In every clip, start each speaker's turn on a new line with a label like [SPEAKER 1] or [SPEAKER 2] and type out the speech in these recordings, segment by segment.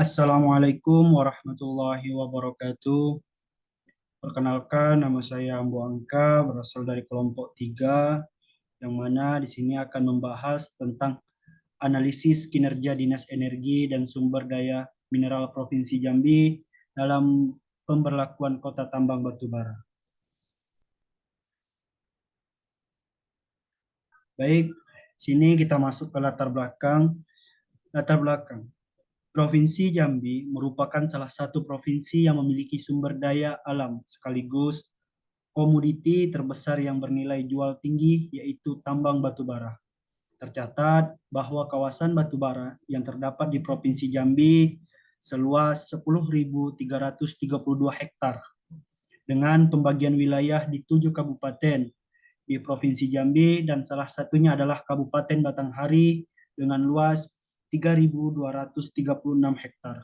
[SPEAKER 1] Assalamualaikum warahmatullahi wabarakatuh. Perkenalkan, nama saya Ambu Angka, berasal dari kelompok 3, yang mana di sini akan membahas tentang analisis kinerja Dinas Energi dan Sumber Daya Mineral Provinsi Jambi dalam pemberlakuan Kota Tambang Batubara. Baik, sini kita masuk ke latar belakang. Latar belakang. Provinsi Jambi merupakan salah satu provinsi yang memiliki sumber daya alam sekaligus komoditi terbesar yang bernilai jual tinggi yaitu tambang batu bara. Tercatat bahwa kawasan batu bara yang terdapat di Provinsi Jambi seluas 10.332 hektar dengan pembagian wilayah di 7 kabupaten di Provinsi Jambi dan salah satunya adalah Kabupaten Batanghari dengan luas 3.236 hektar.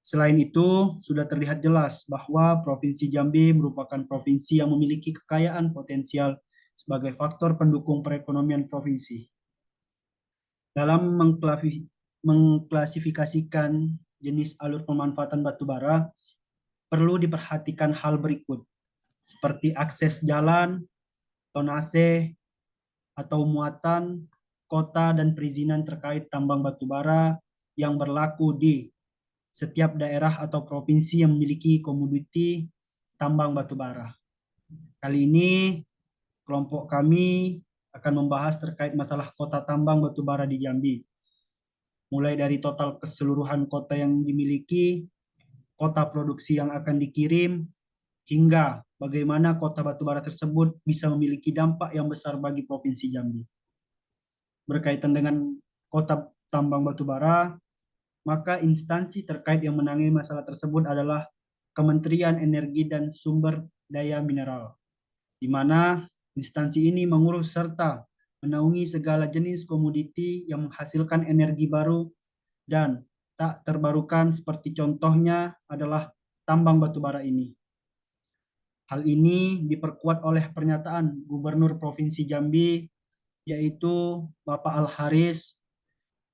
[SPEAKER 1] Selain itu, sudah terlihat jelas bahwa Provinsi Jambi merupakan provinsi yang memiliki kekayaan potensial sebagai faktor pendukung perekonomian provinsi. Dalam mengklasifikasikan jenis alur pemanfaatan batu bara, perlu diperhatikan hal berikut, seperti akses jalan, tonase, atau muatan, kota, dan perizinan terkait tambang batu bara yang berlaku di setiap daerah atau provinsi yang memiliki komoditi tambang batu bara. Kali ini kelompok kami akan membahas terkait masalah kota tambang batu bara di Jambi. Mulai dari total keseluruhan kota yang dimiliki, kota produksi yang akan dikirim, hingga bagaimana kota batu bara tersebut bisa memiliki dampak yang besar bagi Provinsi Jambi. Berkaitan dengan kota tambang batu bara, maka instansi terkait yang menangani masalah tersebut adalah Kementerian Energi dan Sumber Daya Mineral, di mana instansi ini mengurus serta menaungi segala jenis komoditi yang menghasilkan energi baru dan tak terbarukan seperti contohnya adalah tambang batu bara ini. Hal ini diperkuat oleh pernyataan Gubernur Provinsi Jambi yaitu Bapak Al-Haris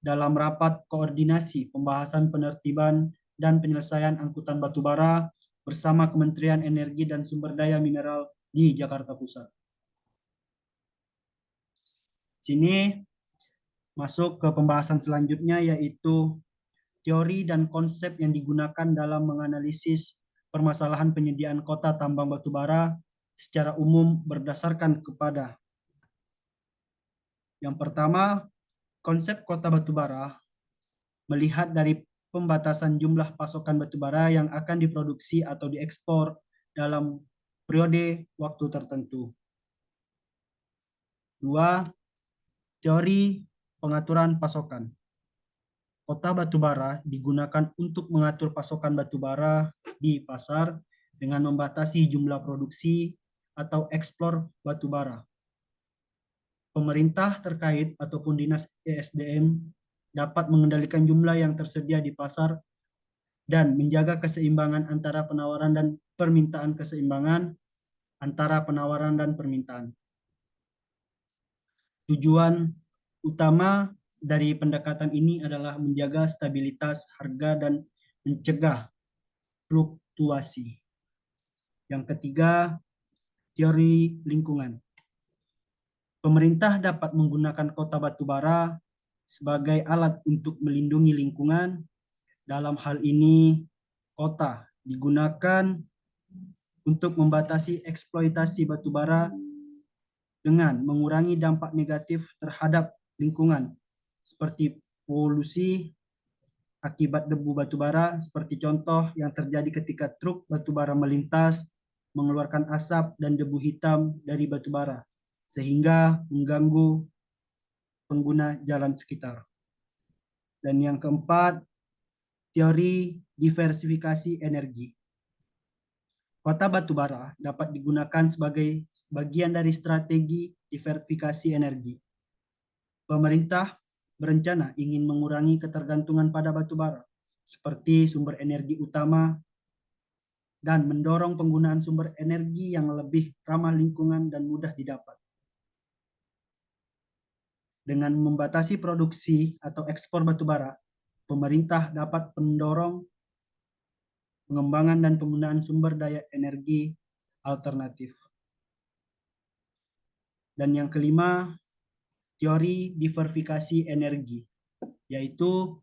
[SPEAKER 1] dalam rapat koordinasi pembahasan penertiban dan penyelesaian angkutan batu bara bersama Kementerian Energi dan Sumber Daya Mineral di Jakarta Pusat. Sini masuk ke pembahasan selanjutnya yaitu teori dan konsep yang digunakan dalam menganalisis permasalahan penyediaan kota tambang batu bara secara umum berdasarkan kepada yang pertama, konsep kota batu bara melihat dari pembatasan jumlah pasokan batu bara yang akan diproduksi atau diekspor dalam periode waktu tertentu. Dua, teori pengaturan pasokan. Kota batu bara digunakan untuk mengatur pasokan batu bara di pasar dengan membatasi jumlah produksi atau ekspor batu bara. Pemerintah terkait ataupun dinas ESDM dapat mengendalikan jumlah yang tersedia di pasar dan menjaga keseimbangan antara penawaran dan permintaan keseimbangan antara penawaran dan permintaan. Tujuan utama dari pendekatan ini adalah menjaga stabilitas harga dan mencegah fluktuasi. Yang ketiga, teori lingkungan. Pemerintah dapat menggunakan kota batu bara sebagai alat untuk melindungi lingkungan. Dalam hal ini, kota digunakan untuk membatasi eksploitasi batu bara dengan mengurangi dampak negatif terhadap lingkungan seperti polusi akibat debu batu bara, seperti contoh yang terjadi ketika truk batu bara melintas mengeluarkan asap dan debu hitam dari batu bara sehingga mengganggu pengguna jalan sekitar. Dan yang keempat, teori diversifikasi energi. Kota batu bara dapat digunakan sebagai bagian dari strategi diversifikasi energi. Pemerintah berencana ingin mengurangi ketergantungan pada batu bara seperti sumber energi utama dan mendorong penggunaan sumber energi yang lebih ramah lingkungan dan mudah didapat. Dengan membatasi produksi atau ekspor batu bara, pemerintah dapat mendorong pengembangan dan penggunaan sumber daya energi alternatif. Dan yang kelima, teori diversifikasi energi, yaitu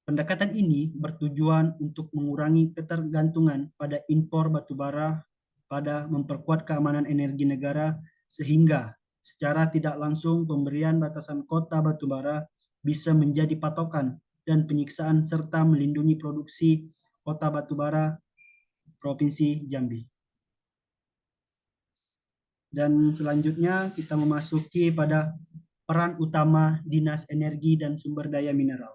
[SPEAKER 1] pendekatan ini bertujuan untuk mengurangi ketergantungan pada impor batu bara, pada memperkuat keamanan energi negara, sehingga secara tidak langsung pemberian batasan kota batu bara bisa menjadi patokan dan penyiksaan serta melindungi produksi kota batu bara Provinsi Jambi. Dan selanjutnya kita memasuki pada peran utama Dinas Energi dan Sumber Daya Mineral.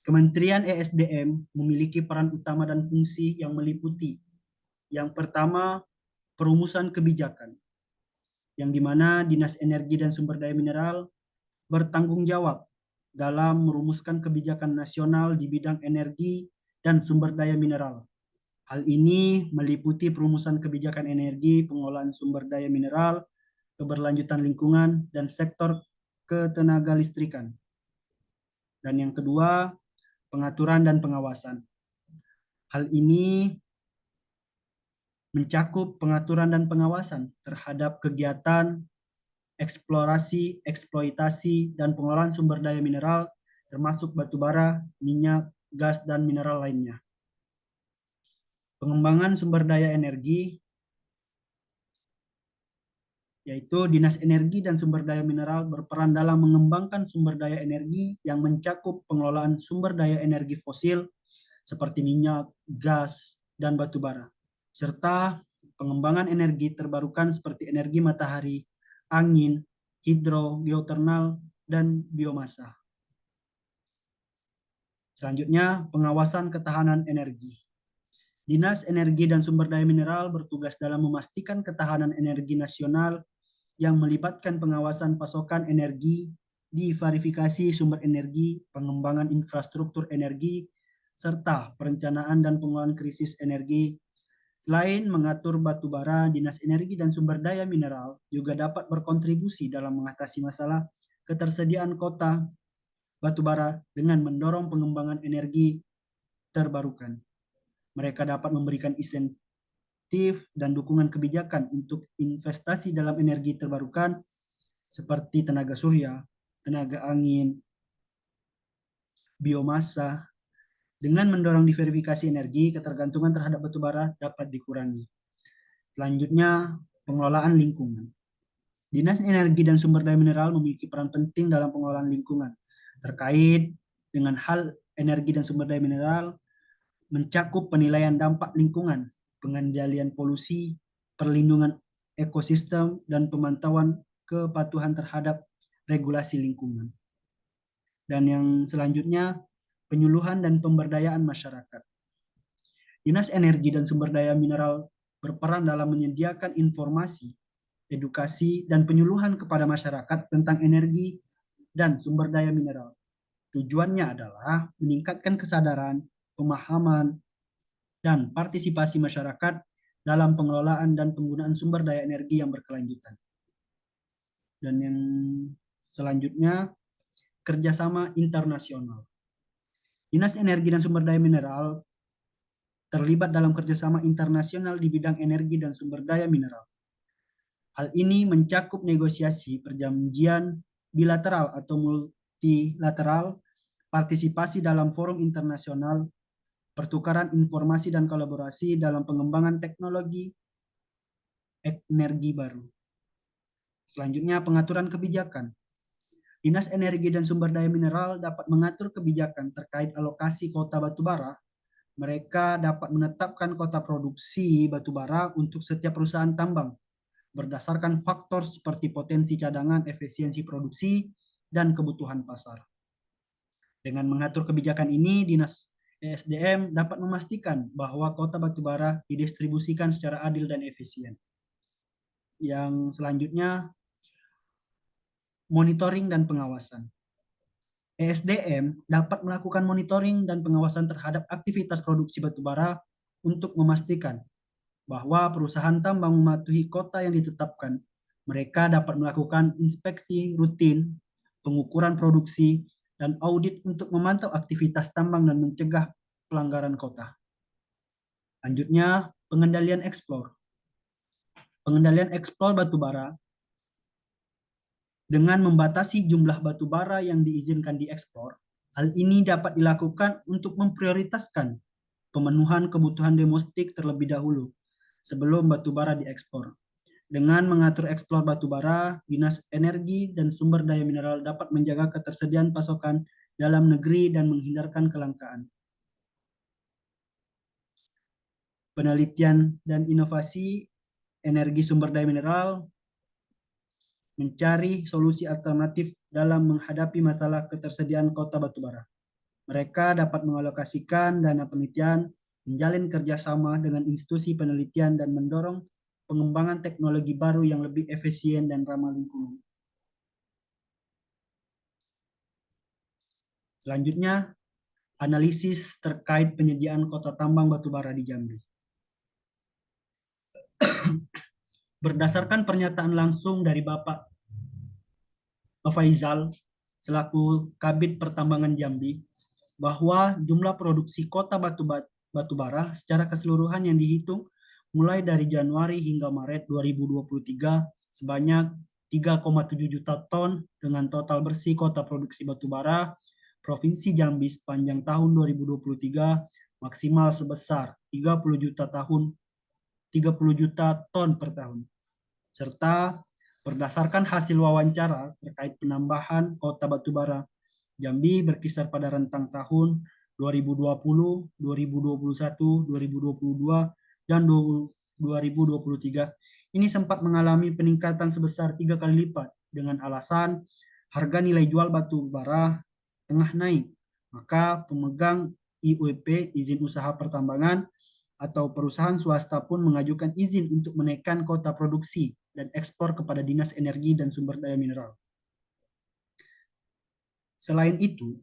[SPEAKER 1] Kementerian ESDM memiliki peran utama dan fungsi yang meliputi yang pertama, perumusan kebijakan, yang dimana Dinas Energi dan Sumber Daya Mineral bertanggung jawab dalam merumuskan kebijakan nasional di bidang energi dan sumber daya mineral. Hal ini meliputi perumusan kebijakan energi, pengolahan sumber daya mineral, keberlanjutan lingkungan, dan sektor ketenaga listrikan. Dan yang kedua, pengaturan dan pengawasan. Hal ini mencakup pengaturan dan pengawasan terhadap kegiatan eksplorasi, eksploitasi, dan pengolahan sumber daya mineral, termasuk batu bara, minyak, gas, dan mineral lainnya. Pengembangan sumber daya energi, yaitu Dinas Energi dan Sumber Daya Mineral berperan dalam mengembangkan sumber daya energi yang mencakup pengelolaan sumber daya energi fosil seperti minyak, gas, dan batu bara, serta pengembangan energi terbarukan seperti energi matahari, angin, hidro, geotermal, dan biomasa. Selanjutnya, pengawasan ketahanan energi. Dinas Energi dan Sumber Daya Mineral bertugas dalam memastikan ketahanan energi nasional yang melibatkan pengawasan pasokan energi, diverifikasi sumber energi, pengembangan infrastruktur energi, serta perencanaan dan pengelolaan krisis energi. Selain mengatur batu bara, Dinas Energi dan Sumber Daya Mineral juga dapat berkontribusi dalam mengatasi masalah ketersediaan kota batu bara dengan mendorong pengembangan energi terbarukan. Mereka dapat memberikan insentif dan dukungan kebijakan untuk investasi dalam energi terbarukan seperti tenaga surya, tenaga angin, biomasa. Dengan mendorong diverifikasi energi, ketergantungan terhadap batu bara dapat dikurangi. Selanjutnya, pengelolaan lingkungan. Dinas Energi dan Sumber Daya Mineral memiliki peran penting dalam pengelolaan lingkungan. Terkait dengan hal energi dan sumber daya mineral, mencakup penilaian dampak lingkungan, pengendalian polusi, perlindungan ekosistem, dan pemantauan kepatuhan terhadap regulasi lingkungan. Dan yang selanjutnya, penyuluhan dan pemberdayaan masyarakat. Dinas Energi dan Sumber Daya Mineral berperan dalam menyediakan informasi, edukasi, dan penyuluhan kepada masyarakat tentang energi dan sumber daya mineral. Tujuannya adalah meningkatkan kesadaran, pemahaman, dan partisipasi masyarakat dalam pengelolaan dan penggunaan sumber daya energi yang berkelanjutan. Dan yang selanjutnya, kerjasama internasional. Dinas Energi dan Sumber Daya Mineral terlibat dalam kerjasama internasional di bidang energi dan sumber daya mineral. Hal ini mencakup negosiasi perjanjian bilateral atau multilateral, partisipasi dalam forum internasional, pertukaran informasi dan kolaborasi dalam pengembangan teknologi energi baru. Selanjutnya, pengaturan kebijakan. Dinas Energi dan Sumber Daya Mineral dapat mengatur kebijakan terkait alokasi kota batubara. Mereka dapat menetapkan kota produksi batubara untuk setiap perusahaan tambang berdasarkan faktor seperti potensi cadangan, efisiensi produksi, dan kebutuhan pasar. Dengan mengatur kebijakan ini, Dinas ESDM dapat memastikan bahwa kota batubara didistribusikan secara adil dan efisien. Yang selanjutnya, monitoring dan pengawasan. ESDM dapat melakukan monitoring dan pengawasan terhadap aktivitas produksi batubara untuk memastikan bahwa perusahaan tambang mematuhi kota yang ditetapkan. Mereka dapat melakukan inspeksi rutin, pengukuran produksi, dan audit untuk memantau aktivitas tambang dan mencegah pelanggaran kota. Lanjutnya, pengendalian eksplor. Pengendalian eksplor batu bara dengan membatasi jumlah batu bara yang diizinkan diekspor. Hal ini dapat dilakukan untuk memprioritaskan pemenuhan kebutuhan domestik terlebih dahulu sebelum batu bara diekspor. Dengan mengatur ekspor batu bara, Dinas Energi dan Sumber Daya Mineral dapat menjaga ketersediaan pasokan dalam negeri dan menghindarkan kelangkaan. Penelitian dan inovasi energi sumber daya mineral mencari solusi alternatif dalam menghadapi masalah ketersediaan kota batubara. Mereka dapat mengalokasikan dana penelitian, menjalin kerjasama dengan institusi penelitian, dan mendorong pengembangan teknologi baru yang lebih efisien dan ramah lingkungan. Selanjutnya, analisis terkait penyediaan kota tambang batubara di Jambi. Berdasarkan pernyataan langsung dari Bapak Faizal selaku Kabid Pertambangan Jambi, bahwa jumlah produksi kota batubara secara keseluruhan yang dihitung mulai dari Januari hingga Maret 2023 sebanyak 3,7 juta ton dengan total bersih kota produksi batubara Provinsi Jambi sepanjang tahun 2023 maksimal sebesar 30 juta ton per tahun. Serta berdasarkan hasil wawancara terkait penambahan kota batubara, Jambi berkisar pada rentang tahun 2020, 2021, 2022, dan 2023. Ini sempat mengalami peningkatan sebesar 3 kali lipat dengan alasan harga nilai jual batu bara tengah naik. Maka pemegang IUP, izin usaha pertambangan, atau perusahaan swasta pun mengajukan izin untuk menaikkan kota produksi dan ekspor kepada Dinas Energi dan Sumber Daya Mineral. Selain itu,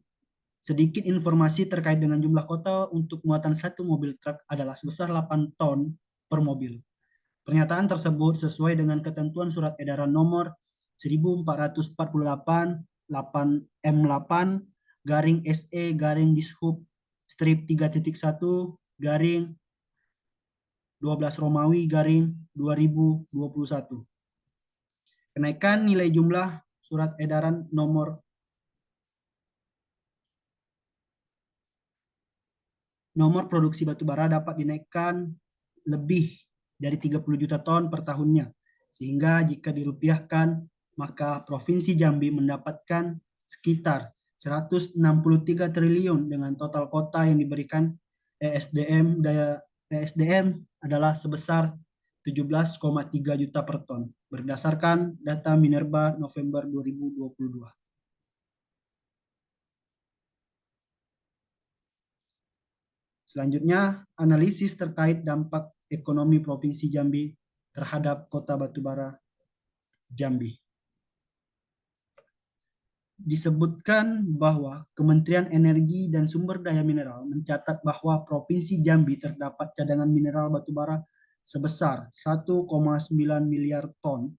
[SPEAKER 1] sedikit informasi terkait dengan jumlah kota untuk muatan satu mobil truk adalah sebesar 8 ton per mobil. Pernyataan tersebut sesuai dengan ketentuan Surat Edaran Nomor 1448 8M8 garing SE garing Dishub strip 3.1 garing 12 Romawi garing 2021. Kenaikan nilai jumlah Surat Edaran Nomor produksi batubara dapat dinaikkan lebih dari 30 juta ton per tahunnya. Sehingga jika dirupiahkan, maka Provinsi Jambi mendapatkan sekitar 163 triliun dengan total kota yang diberikan ESDM adalah sebesar 17,3 juta per ton berdasarkan data Minerba November 2022. Selanjutnya, analisis terkait dampak ekonomi Provinsi Jambi terhadap Kota Batubara Jambi. Disebutkan bahwa Kementerian Energi dan Sumber Daya Mineral mencatat bahwa Provinsi Jambi terdapat cadangan mineral batubara sebesar 1,9 miliar ton.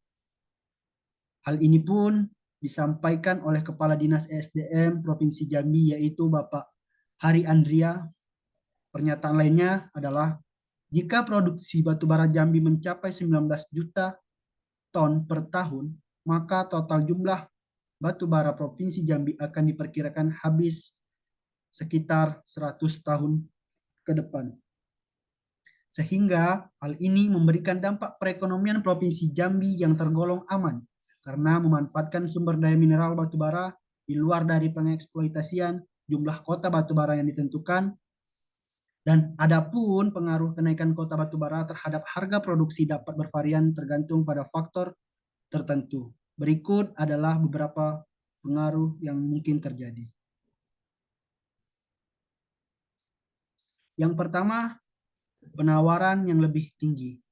[SPEAKER 1] Hal ini pun disampaikan oleh Kepala Dinas ESDM Provinsi Jambi, yaitu Bapak Hari Andria. Pernyataan lainnya adalah jika produksi batubara Jambi mencapai 19 juta ton per tahun, maka total jumlah batubara Provinsi Jambi akan diperkirakan habis sekitar 100 tahun ke depan. Sehingga hal ini memberikan dampak perekonomian Provinsi Jambi yang tergolong aman karena memanfaatkan sumber daya mineral batubara di luar dari pengeksploitasian jumlah kota batubara yang ditentukan. Dan adapun pengaruh kenaikan kota batubara terhadap harga produksi dapat bervarian tergantung pada faktor tertentu. Berikut adalah beberapa pengaruh yang mungkin terjadi. Yang pertama, penawaran yang lebih tinggi.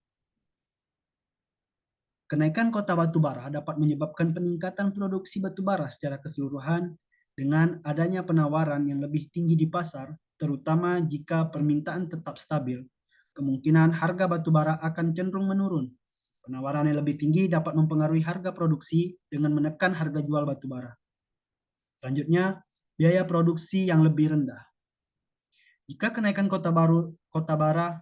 [SPEAKER 1] Kenaikan kota batubara dapat menyebabkan peningkatan produksi batubara secara keseluruhan dengan adanya penawaran yang lebih tinggi di pasar, terutama jika permintaan tetap stabil. Kemungkinan harga batubara akan cenderung menurun. Penawaran yang lebih tinggi dapat mempengaruhi harga produksi dengan menekan harga jual batubara. Selanjutnya, biaya produksi yang lebih rendah. Jika kenaikan kota bara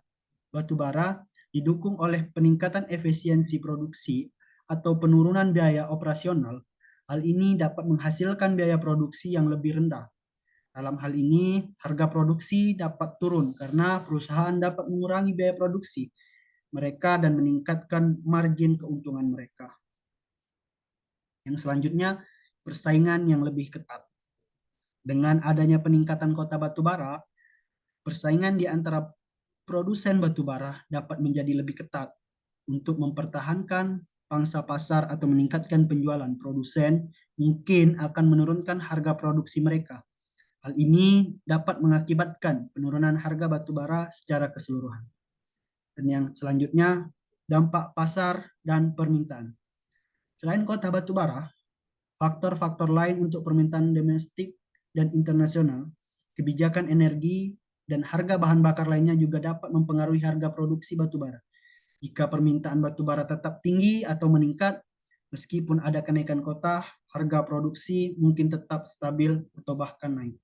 [SPEAKER 1] batu bara didukung oleh peningkatan efisiensi produksi atau penurunan biaya operasional, hal ini dapat menghasilkan biaya produksi yang lebih rendah. Dalam hal ini, harga produksi dapat turun karena perusahaan dapat mengurangi biaya produksi mereka dan meningkatkan margin keuntungan mereka. Yang selanjutnya, persaingan yang lebih ketat. Dengan adanya peningkatan kota batu bara, persaingan di antara produsen batu bara dapat menjadi lebih ketat untuk mempertahankan pangsa pasar atau meningkatkan penjualan. Produsen mungkin akan menurunkan harga produksi mereka. Hal ini dapat mengakibatkan penurunan harga batu bara secara keseluruhan. Dan yang selanjutnya, dampak pasar dan permintaan. Selain kota batu bara, faktor-faktor lain untuk permintaan domestik dan internasional, kebijakan energi, dan harga bahan bakar lainnya juga dapat mempengaruhi harga produksi batu bara. Jika permintaan batu bara tetap tinggi atau meningkat, meskipun ada kenaikan kota, harga produksi mungkin tetap stabil atau bahkan naik.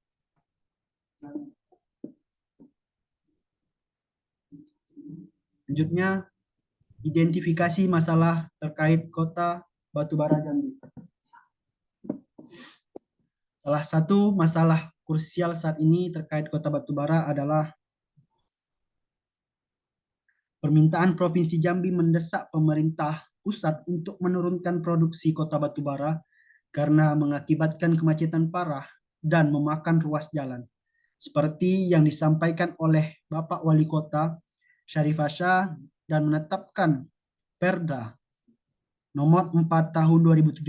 [SPEAKER 1] Selanjutnya, identifikasi masalah terkait kota batubara Jambi. Salah satu masalah krusial saat ini terkait kota batubara adalah permintaan Provinsi Jambi mendesak pemerintah pusat untuk menurunkan produksi kota batubara karena mengakibatkan kemacetan parah dan memakan ruas jalan. Seperti yang disampaikan oleh Bapak Wali Kota Syarif Hasyah dan menetapkan Perda Nomor 4 Tahun 2017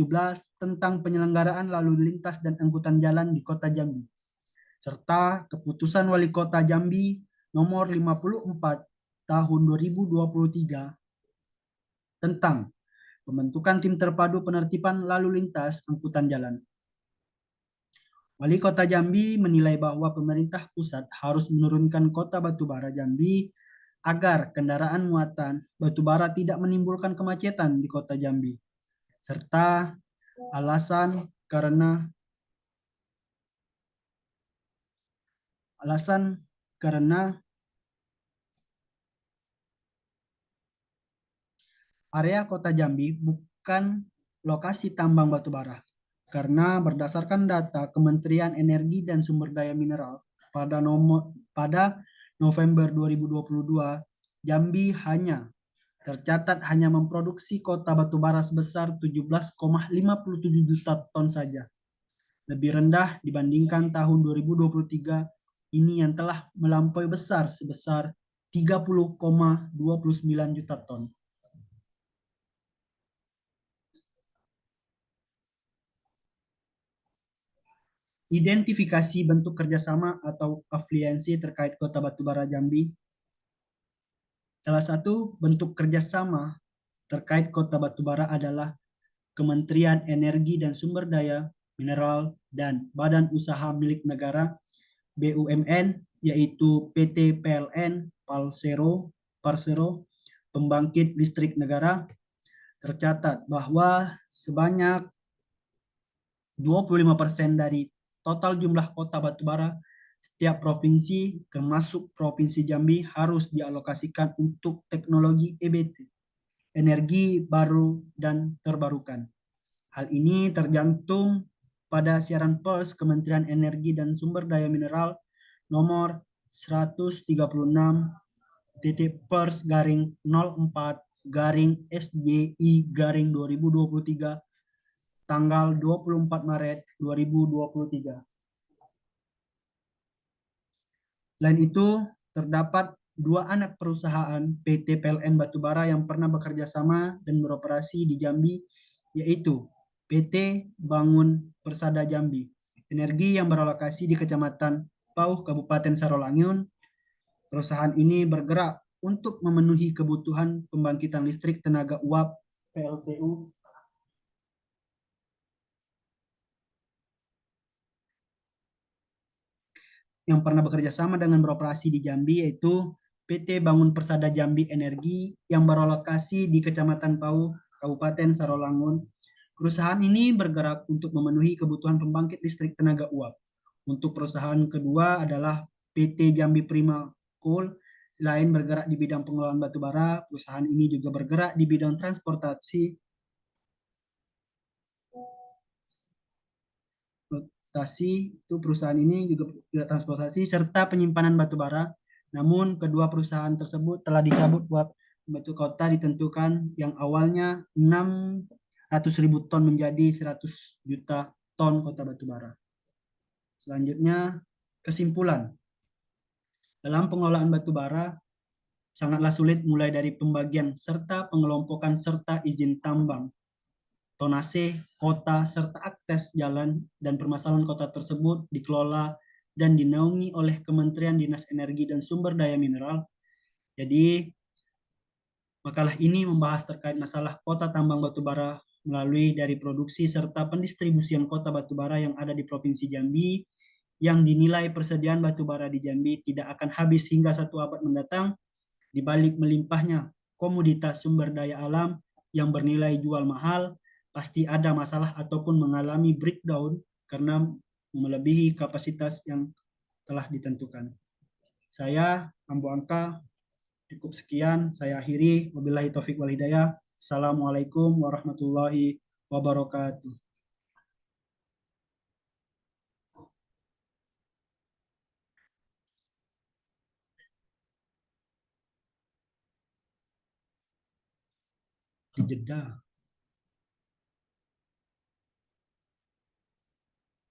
[SPEAKER 1] tentang penyelenggaraan lalu lintas dan angkutan jalan di Kota Jambi, serta Keputusan Wali Kota Jambi Nomor 54 Tahun 2023 tentang pembentukan tim terpadu penertiban lalu lintas angkutan jalan. Wali Kota Jambi menilai bahwa pemerintah pusat harus menurunkan kota batubara Jambi agar kendaraan muatan batubara tidak menimbulkan kemacetan di Kota Jambi, serta alasan karena area Kota Jambi bukan lokasi tambang batubara. Karena berdasarkan data Kementerian Energi dan Sumber Daya Mineral pada November 2022, Jambi tercatat hanya memproduksi kota batubara sebesar 17,57 juta ton saja. Lebih rendah dibandingkan tahun 2023 ini yang telah melampaui besar sebesar 30,29 juta ton. Identifikasi bentuk kerjasama atau afiliasi terkait Kota Batubara Jambi. Salah satu bentuk kerjasama terkait Kota Batubara adalah Kementerian Energi dan Sumber Daya Mineral dan Badan Usaha Milik Negara BUMN, yaitu PT PLN Persero Pembangkit Listrik Negara, tercatat bahwa sebanyak 25% dari total jumlah kota batubara setiap provinsi termasuk Provinsi Jambi harus dialokasikan untuk teknologi EBT, energi baru dan terbarukan. Hal ini tergantung pada siaran pers Kementerian Energi dan Sumber Daya Mineral nomor 136 pers garing 04 garing SJI garing 2023 tanggal 24 Maret 2023. Selain itu, terdapat dua anak perusahaan PT PLN Batubara yang pernah bekerja sama dan beroperasi di Jambi, yaitu PT Bangun Persada Jambi, Energi yang beralokasi di Kecamatan Pauh, Kabupaten Sarolangun. Perusahaan ini bergerak untuk memenuhi kebutuhan pembangkitan listrik tenaga uap PLTU yang pernah bekerja sama dengan beroperasi di Jambi, yaitu PT Bangun Persada Jambi Energi yang berlokasi di Kecamatan Pauh, Kabupaten Sarolangun. Perusahaan ini bergerak untuk memenuhi kebutuhan pembangkit listrik tenaga uap Untuk perusahaan kedua adalah PT Jambi Prima Coal. Selain bergerak di bidang pengelolaan batu bara, perusahaan ini juga bergerak di bidang transportasi, itu perusahaan ini juga transportasi serta penyimpanan batu bara. Namun kedua perusahaan tersebut telah dicabut buat batu kota ditentukan yang awalnya 600.000 ton menjadi 100 juta ton kota batu bara. Selanjutnya, kesimpulan. Dalam pengelolaan batu bara, sangatlah sulit mulai dari pembagian serta pengelompokan serta izin tambang, tonase, kota, serta akses jalan dan permasalahan kota tersebut dikelola dan dinaungi oleh Kementerian Dinas Energi dan Sumber Daya Mineral. Jadi, makalah ini membahas terkait masalah kota tambang batubara melalui dari produksi serta pendistribusian kota batubara yang ada di Provinsi Jambi, yang dinilai persediaan batubara di Jambi tidak akan habis hingga 1 abad mendatang, di balik melimpahnya komoditas sumber daya alam yang bernilai jual mahal, pasti ada masalah ataupun mengalami breakdown karena melebihi kapasitas yang telah ditentukan. Saya, Ambo Angka, cukup sekian. Saya akhiri. Wabillahi taufik wal hidayah. Assalamualaikum warahmatullahi wabarakatuh. Jeda.